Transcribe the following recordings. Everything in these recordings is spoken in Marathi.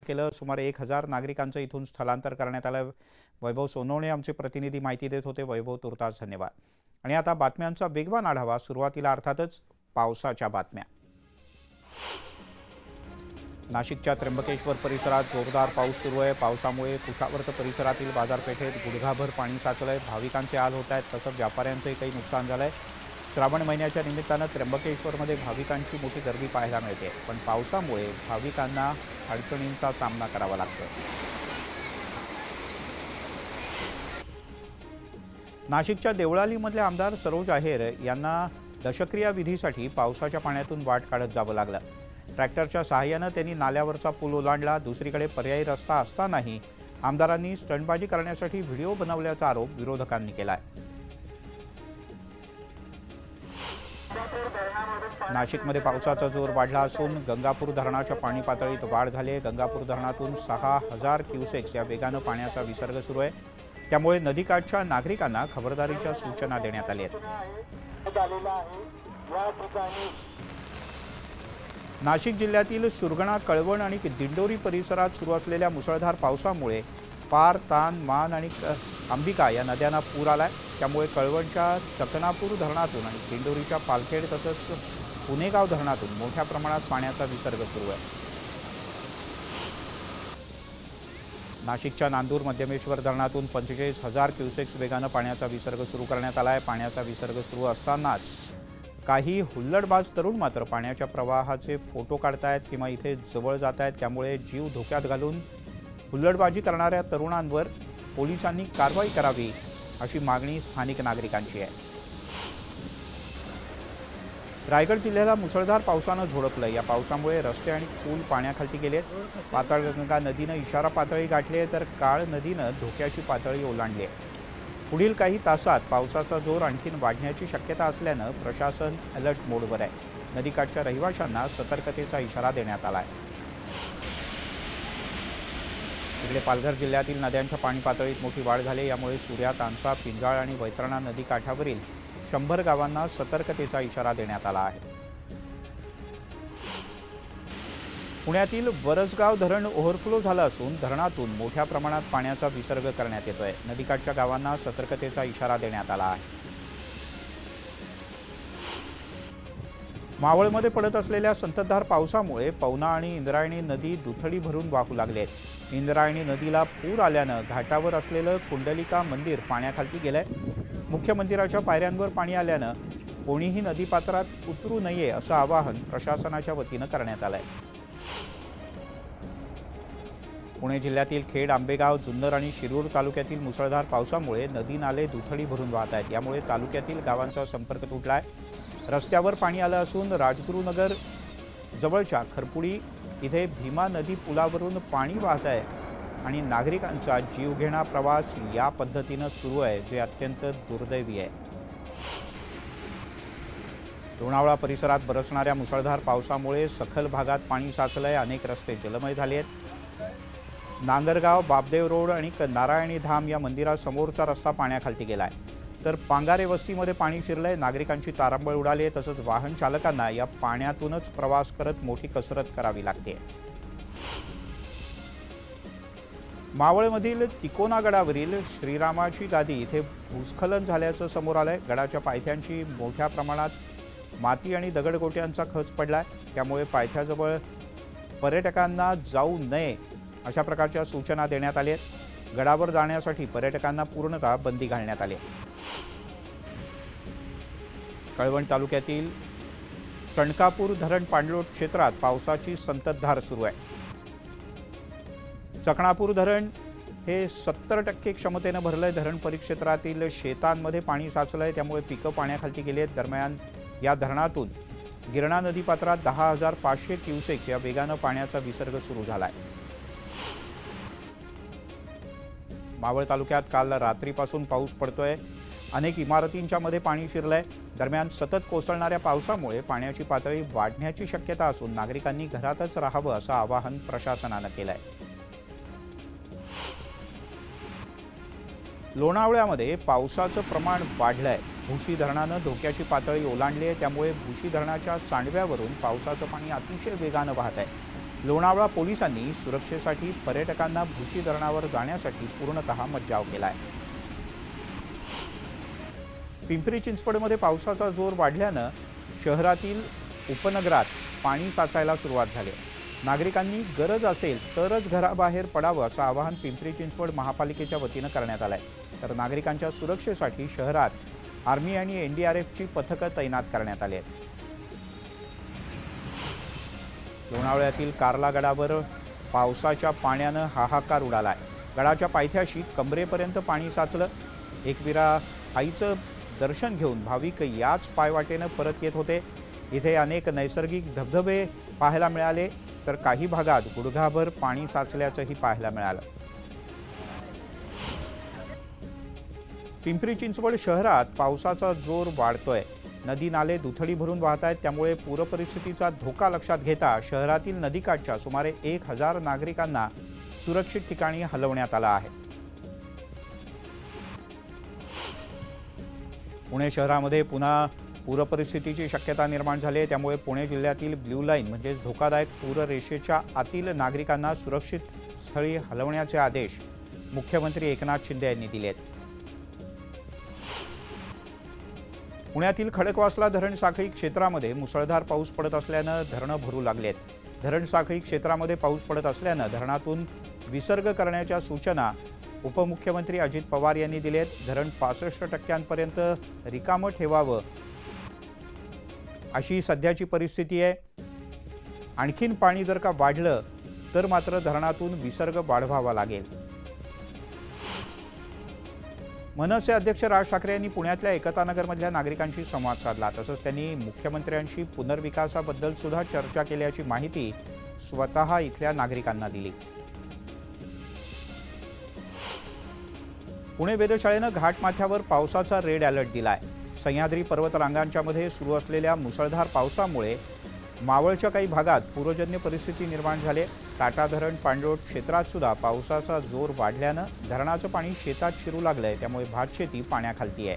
केलं। सुमारे 1000 नागरिकांचं इथून स्थलांतर करण्यात आलं। वैभव सोनवणे आमचे प्रतिनिधी माहिती देत होते। वैभव, तुर्तास धन्यवाद। आणि आता बातम्यांचा वेगवान आढावा। सुरुवातीला अर्थातच पावसाच्या बातम्या। नाशिकच्या त्र्यंबकेश्वर परिसरात जोरदार पाऊस सुरू आहे। पावसामुळे कुशावर्त परिसरातील बाजारपेठेत गुडघाभर पाणी साचलंय। भाविकांचे हाल होत आहेत, तसंच व्यापाऱ्यांचंही काही नुकसान झालंय। श्रावण महिन्याच्या निमित्तानं त्र्यंबकेश्वरमध्ये भाविकांची मोठी गर्दी पाहायला मिळते, पण पावसामुळे भाविकांना अडचणींचा सामना करावा लागतो। नाशिकच्या देवळालीमधले आमदार सरोज आहेर यांना दशक्रिया विधीसाठी पावसाच्या पाण्यातून वाट काढत जावं लागलं। ट्रॅक्टरच्या सहाय्यानं त्यांनी नाल्यावरचा पूल ओलांडला। दुसरीकडे पर्यायी रस्ता असतानाही आमदारांनी स्टंटबाजी करण्यासाठी व्हिडिओ बनवल्याचा आरोप विरोधकांनी केलाय। नाशिकमध्ये पावसाचा जोर वाढला असून गंगापूर धरणाच्या पाणी पातळीत वाढ झाली आहे। गंगापूर धरणातून 6000 क्युसेक्स या वेगानं पाण्याचा विसर्ग सुरू आहे। त्यामुळे नदीकाठच्या नागरिकांना खबरदारीच्या सूचना देण्यात आल्या आहेत। नाशिक जिल्ह्यातील सुरगणा, कळवण आणि दिंडोरी परिसरात सुरू असलेल्या मुसळधार पावसामुळे पार, तान, मान आणि अंबिका या नद्यांना पूर आलाय। त्यामुळे कळवणच्या चकनापूर धरणातून आणि दिंडोरीच्या पालखेड तसंच पुणेगाव धरणातून मोठ्या प्रमाणात पाण्याचा विसर्ग सुरू आहे। नाशिकच्या नांदूर मध्यमेश्वर धरणातून 45,000 क्युसेक्स वेगानं पाण्याचा विसर्ग सुरू करण्यात आला आहे। पाण्याचा विसर्ग सुरू असतानाच काही हुल्लडबाज तरुण मात्र पाण्याच्या प्रवाहाचे फोटो काढतायत किंवा इथे जवळ जात आहेत। त्यामुळे जीव धोक्यात घालून हुल्लडबाजी करणाऱ्या तरुणांवर पोलिसांनी कारवाई करावी अशी मागणी स्थानिक नागरिकांची आहे। रायगड जिल्ह्याला मुसळधार पावसानं झोडपलं। या पावसामुळे रस्ते आणि पूल पाण्याखाली गेलेत। पाताळगंगा नदीनं इशारा पातळी गाठली आहे, तर काळ नदीनं धोक्याची पातळी ओलांडली आहे। पुढील काही तासात पावसाचा जोर आणखीन वाढण्याची शक्यता असल्यानं प्रशासन अलर्ट मोडवर आहे। नदीकाठच्या रहिवाशांना सतर्कतेचा इशारा देण्यात आला आहे। इकडे पालघर जिल्ह्यातील नद्यांच्या पाणी पातळीत मोठी वाढ झाली। यामुळे सूर्या, तानसा, पिंजाळ आणि वैतरणा नदीकाठावरील 100 गावांना सतर्कतेचा इशारा देण्यात आला आहे। पुण्यातील वरसगाव धरण ओव्हरफ्लो झालं असून धरणातून मोठ्या प्रमाणात पाण्याचा विसर्ग करण्यात येतोय। नदीकाठच्या गावांना सतर्कतेचा इशारा देण्यात आला आहे। मावळमध्ये पडत असलेल्या संततधार पावसामुळे पवना आणि इंद्रायणी नदी दुथडी भरून वाहू लागले आहेत। इंद्रायणी नदीला पूर आल्यानं घाटावर असलेलं कुंडलिका मंदिर पाण्याखाली गेलंय। मुख्य मंदिराच्या पायऱ्यांवर पाणी आल्यानं कोणीही नदीपात्रात उतरू नये असं आवाहन प्रशासनाच्या वतीनं करण्यात आलंय। पुणे जिल्ह्यातील खेड, आंबेगाव, जुन्नर आणि शिरूर तालुक्यातील मुसळधार पावसामुळे नदी नाले दुथडी भरून वाहत आहेत। यामुळे तालुक्यातील गावांचा संपर्क तुटलाय। रस्त्यावर पाणी आलं असून राजगुरुनगर जवळच्या खरपुडी इथे भीमा नदी पुलावरून पाणी वाहत आहे आणि नागरिकांचा जीवघेणा प्रवास या पद्धतीनं सुरू आहे, जे अत्यंत दुर्दैवी आहे। लोणावळा परिसरात बरसणाऱ्या मुसळधार पावसामुळे सखल भागात पाणी साचलंय। अनेक रस्ते जलमय झाले आहेत। नांगरगाव, बापदेव रोड आणि नारायणी धाम या मंदिरासमोरचा रस्ता पाण्याखाली गेलाय, तर पांगारे वस्तीमध्ये पाणी शिरलंय। नागरिकांची तारांबळ उडाली आहे, तसंच वाहन चालकांना या पाण्यातूनच प्रवास करत मोठी कसरत करावी लागते। मावळमधील तिकोना गडावरील श्रीरामाची गादी इथे भूस्खलन झाल्याचं समोर आलंय। गडाच्या पायथ्यांची मोठ्या प्रमाणात माती आणि दगडगोट्यांचा खच पडलाय। त्यामुळे पायथ्याजवळ पर्यटकांना जाऊ नये अशा प्रकारच्या सूचना देण्यात आल्या आहेत। गडावर जाण्यासाठी पर्यटकांना पूर्णतः बंदी घालण्यात आली आहे। कळवण तालुक्यातील चणकापूर धरण पाणलोट क्षेत्रात पावसाची संततधार सुरू आहे। चकणापूर धरण हे 70% क्षमतेनं भरलंय। धरण परिक्षेत्रातील शेतांमध्ये पाणी साचलंय, त्यामुळे पिकं पाण्याखाली गेली आहेत। दरम्यान या धरणातून गिरणा नदीपात्रात 10,500 क्युसेक्स या वेगानं पाण्याचा विसर्ग सुरू झालाय। मावळ तालुक्यात काल रात्रीपासून पाऊस पडतोय। अनेक इमारतींच्या मध्ये पाणी शिरलंय। दरम्यान सतत कोसळणाऱ्या पावसामुळे पाण्याची पातळी वाढण्याची शक्यता असून नागरिकांनी घरातच राहावं असं आवाहन प्रशासनानं केलंय। लोणावळ्यामध्ये पावसाचं प्रमाण वाढलंय। भुशी धरणानं धोक्याची पातळी ओलांडली आहे। त्यामुळे भुशी धरणाच्या सांडव्यावरून पावसाचं पाणी अतिशय वेगानं वाहत आहे। लोणावळा पोलिसांनी सुरक्षेसाठी पर्यटकांना भुशी धरणावर जाण्यासाठी पूर्णतः मज्जाव केलाय। पिंपरी चिंचवडमध्ये पावसाचा जोर वाढल्यानं शहरातील उपनगरात पाणी साचायला सुरुवात झाली। नागरिकांनी गरज असेल तरच घराबाहेर पडावं असं आवाहन पिंपरी चिंचवड महापालिकेच्या वतीनं करण्यात आलंय। तर नागरिकांच्या सुरक्षेसाठी शहरात आर्मी आणि एनडीआरएफची पथकं तैनात करण्यात आली आहेत। लोणावळ्यातील कार्ला गडावर पावसाच्या पाण्यानं हाहाकार उडालाय। गडाच्या पायथ्याशी कमरेपर्यंत पाणी साचलं। एकविरा आईचं दर्शन घेऊन भाविक याच पायवाटेनं परत येत होते। इथे अनेक नैसर्गिक धबधबे पाहायला मिळाले, तर काही भागात गुडघाभर पाणी साचल्याचंही पाहायला मिळालं। पिंपरी चिंचवड शहरात पावसाचा जोर वाढतोय। नदी नाले दुथडी भरून वाहत आहेत, त्यामुळे पूरपरिस्थितीचा धोका लक्षात घेता शहरातील नदीकाठच्या सुमारे 1000 नागरिकांना सुरक्षित ठिकाणी हलवण्यात आलं आहे। पुणे शहरामध्ये पुन्हा पूरपरिस्थितीची शक्यता निर्माण झाली आहे, त्यामुळे पुणे जिल्ह्यातील ब्ल्यू लाईन म्हणजे धोकादायक पूररेषेच्या आतील नागरिकांना सुरक्षित स्थळी हलवण्याचे आदेश मुख्यमंत्री एकनाथ शिंदे यांनी दिले आहेत। पुण्यातील खडकवासला धरण साखळी क्षेत्रामध्ये मुसळधार पाऊस पडत असल्यानं धरणं भरू लागलेत। धरण साखळी क्षेत्रामध्ये पाऊस पडत असल्यानं धरणातून विसर्ग करण्याच्या सूचना उपमुख्यमंत्री अजित पवार यांनी दिल्या आहेत। धरण 65% रिकामं ठेवावं अशी सध्याची परिस्थिती आहे। आणखीन पाणी जर का वाढलं तर मात्र धरणातून विसर्ग वाढवावा लागेल। मनसे अध्यक्ष राज ठाकरे यांनी पुण्यातल्या एकतानगरमधल्या नागरिकांशी संवाद साधला। तसंच त्यांनी मुख्यमंत्र्यांशी पुनर्विकासाबद्दल सुद्धा चर्चा केल्याची माहिती स्वतः इथल्या नागरिकांना दिली। पुणे वेधशाळेनं घाटमाथ्यावर पावसाचा रेड अलर्ट दिलाय। सह्याद्री पर्वतरांगांच्या मध्ये सुरू असलेल्या मुसळधार पावसामुळे मावळच्या काही भागात पूरजन्य परिस्थिती निर्माण झाली। टाटा धरण पाणलोट क्षेत्रात सुद्धा पावसाचा जोर वाढल्यानं धरणाचं पाणी शेतात शिरू लागलंय, त्यामुळे भातशेती पाण्याखाली आहे।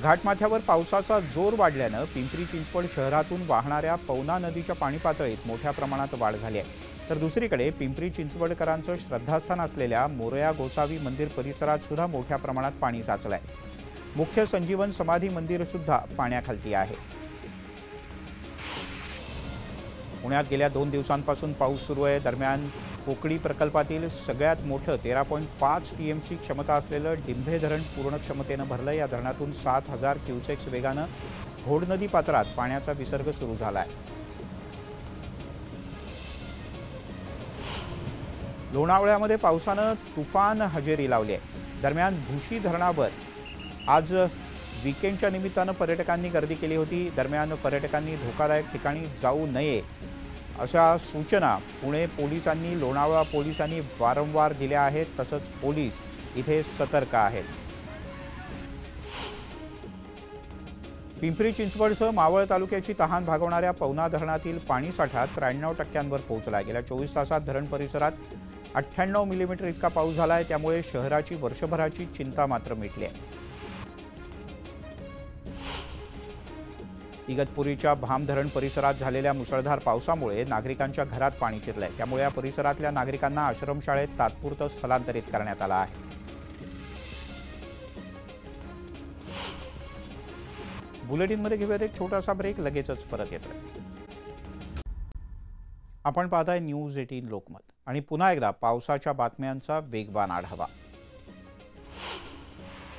घाटमाथ्यावर पावसाचा जोर वाढल्यानं पिंपरी चिंचवड शहरातून वाहणाऱ्या पवना नदीच्या पाणी पातळीत मोठ्या प्रमाणात वाढ झाली आहे। तर दुसरीकडे पिंपरी चिंचवडकरांचं श्रद्धास्थान असलेल्या मोरया गोसावी मंदिर परिसरात सुद्धा मोठ्या प्रमाणात पाणी साचलंय। मुख्य संजीवन समाधी मंदिर सुद्धा पाण्याखाली आहे। पुण्यात गेल्या 2 दिवसांपासून पाऊस सुरू आहे। दरम्यान कोकडी प्रकल्पातील सगळ्यात मोठं 13.5 टीएमसी क्षमता असलेलं डिंभे धरण पूर्ण क्षमतेनं भरलं। या धरणातून 7000 क्युसेक्स वेगानं घोड नदी पात्रात पाण्याचा विसर्ग सुरू झाला आहे। लोणावळ्यामध्ये पावसानं तुफान हजेरी लावली आहे। दरम्यान भुशी धरणावर आज वीकेंडच्या निमित्तानं पर्यटकांनी गर्दी केली होती। दरम्यान पर्यटकांनी धोकादायक ठिकाणी जाऊ नये अशा सूचना पुणे पोलिसांनी लोणावळा पोलिसांनी वारंवार दिल्या आहेत। तसंच पोलीस इथे सतर्क आहेत। पिंपरी चिंचवडसह मावळ तालुक्याची तहान भागवणाऱ्या पवना धरणातील पाणीसाठा 93% पोहोचला आहे। गेल्या 24 तासात धरण परिसरात 98 मिलीमीटर इतका पाऊस झाला आहे, त्यामुळे शहराची वर्षभराची चिंता मात्र मिटली आहे। इगतपुरीच्या भाम धरण परिसरात झालेल्या मुसळधार पावसामुळे नागरिकांच्या घरात पाणी शिरलंय, त्यामुळे या परिसरातल्या नागरिकांना आश्रमशाळेत तात्पुरतं स्थलांतरित करण्यात आलं आहे। बुलेटिनमध्ये घेऊयात एक छोटासा ब्रेक, लगेचच परत येतोय। आपण पाहताय न्यूज 18 लोकमत आणि पुन्हा एकदा पावसाच्या बातम्यांचा वेगवान आढावा।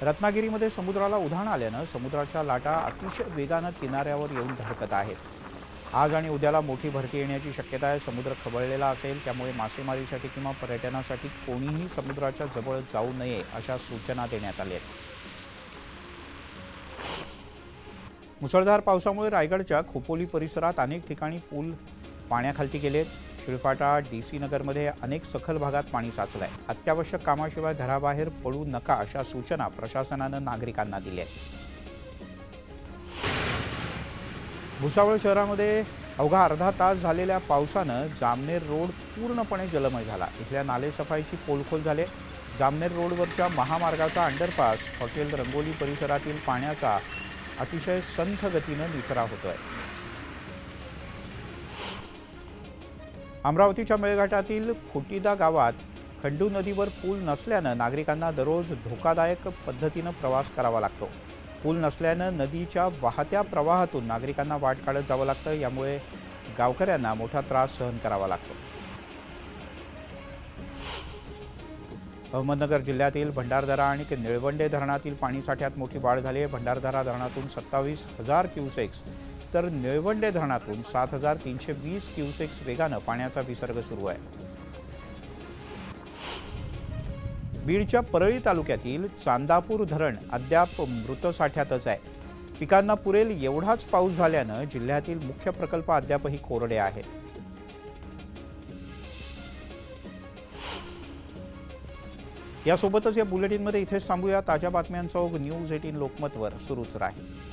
रत्नागिरीमध्ये समुद्राला उधाण आल्यानं समुद्राच्या लाटा अतिशय वेगानं किनाऱ्यावर येऊन धडकत आहेत। आज आणि उद्याला मोठी भरती येण्याची शक्यता आहे। समुद्र खवळलेला असेल, त्यामुळे मासेमारीसाठी किंवा पर्यटनासाठी कोणीही समुद्राच्या जवळ जाऊ नये अशा सूचना देण्यात आल्या आहेत। मुसळधार पावसामुळे रायगडच्या खोपोली परिसरात अनेक ठिकाणी पूल पाण्याखाली गेलेत। शिळफाटा डीसी नगरमध्ये अनेक सखल भागात पाणी साचलंय। अत्यावश्यक कामाशिवाय घराबाहेर पडू नका अशा सूचना प्रशासनानं नागरिकांना दिल्या आहेत। भुसावळ शहरामध्ये अवघा अर्धा तास झालेल्या पावसानं जामनेर रोड पूर्णपणे जलमय झाला। इथल्या नालेसफाईची पोलखोल झाली। जामनेर रोडवरच्या महामार्गाचा अंडरपास हॉटेल रंगोली परिसरातील पाण्याचा अतिशय संथ गतीनं निचरा होतोय। अमरावतीच्या मेळघाटातील खुटीदा गावात खंडू नदीवर पूल नसल्यानं नागरिकांना दररोज धोकादायक पद्धतीनं प्रवास करावा लागतो। पूल नसल्यानं नदीच्या वाहत्या प्रवाहातून नागरिकांना वाट काढत जावं लागतं, यामुळे गावकऱ्यांना मोठा त्रास सहन करावा लागतो। अहमदनगर जिल्ह्यातील भंडारदरा आणि निळवंडे धरणातील पाणीसाठ्यात मोठी वाढ झाली आहे। भंडारदरा धरणातून 27,000 क्युसेक्स तर निळवंडे धरणातून 7,320 क्युसेक्स वेगानं पाण्याचा विसर्ग सुरू आहे। बीडच्या परळी तालुक्यातील चांदापूर धरण अद्याप मृत साठ्यातच आहे। पिकांना पुरेल एवढाच पाऊस झाल्यानं जिल्ह्यातील मुख्य प्रकल्प अद्यापही कोरडे आहेत। यासोबतच या बुलेटिनमध्ये इथेच थांबूया। ताज्या बातम्यांचा ओघ न्यूज 18 लोकमतवर सुरूच राहील।